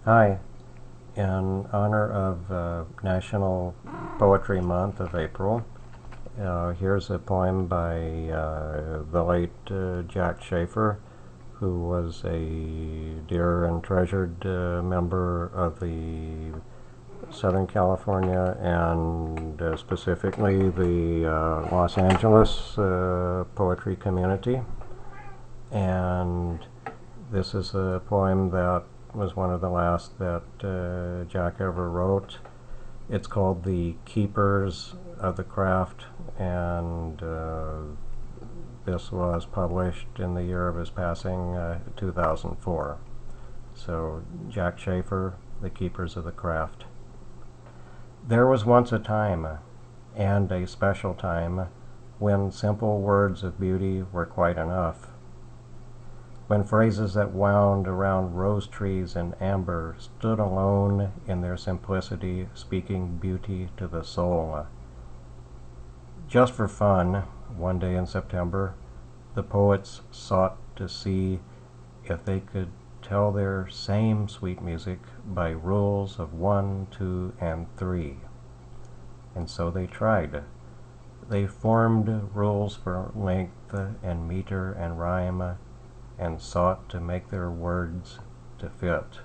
Hi, in honor of National Poetry Month of April, here's a poem by the late Jack Shafer, who was a dear and treasured member of the Southern California and specifically the Los Angeles poetry community. And this is a poem that was one of the last that Jack ever wrote. It's called The Keepers of the Craft, and this was published in the year of his passing, 2004. So, Jack Shafer, The Keepers of the Craft. There was once a time, and a special time, when simple words of beauty were quite enough. When phrases that wound around rose trees and amber stood alone in their simplicity, speaking beauty to the soul. Just for fun, one day in September, the poets sought to see if they could tell their same sweet music by rules of 1, 2, and 3. And so they tried. They formed rules for length and meter and rhyme, and sought to make their words to fit.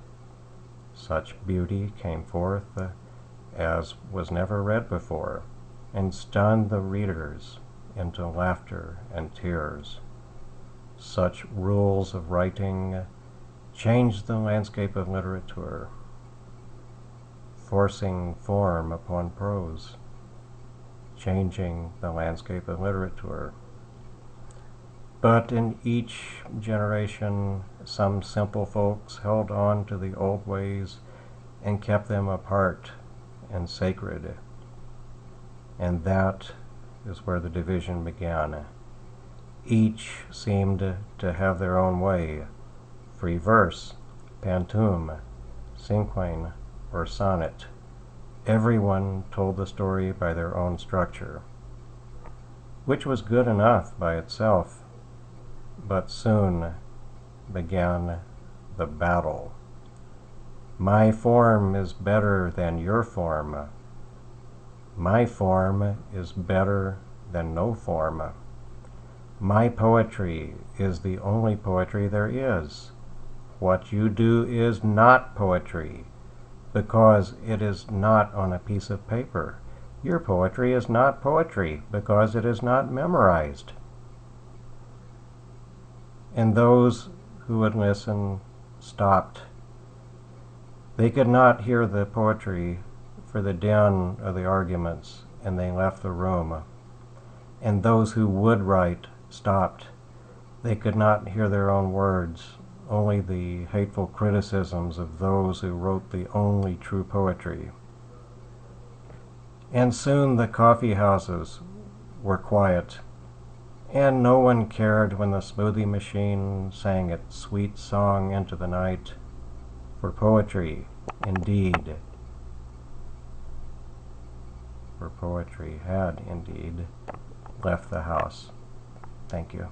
Such beauty came forth as was never read before, and stunned the readers into laughter and tears. Such rules of writing changed the landscape of literature, forcing form upon prose, changing the landscape of literature. But in each generation, some simple folks held on to the old ways and kept them apart and sacred. And that is where the division began. Each seemed to have their own way: free verse, pantoum, cinquain, or sonnet. Everyone told the story by their own structure, which was good enough by itself. But soon began the battle. My form is better than your form. My form is better than no form. My poetry is the only poetry there is. What you do is not poetry, because it is not on a piece of paper. Your poetry is not poetry, because it is not memorized. And those who would listen stopped. They could not hear the poetry for the din of the arguments, and they left the room. And those who would write stopped. They could not hear their own words, only the hateful criticisms of those who wrote the only true poetry. And soon the coffee houses were quiet, and no one cared when the smoothie machine sang its sweet song into the night. For poetry, indeed, had indeed left the house. Thank you.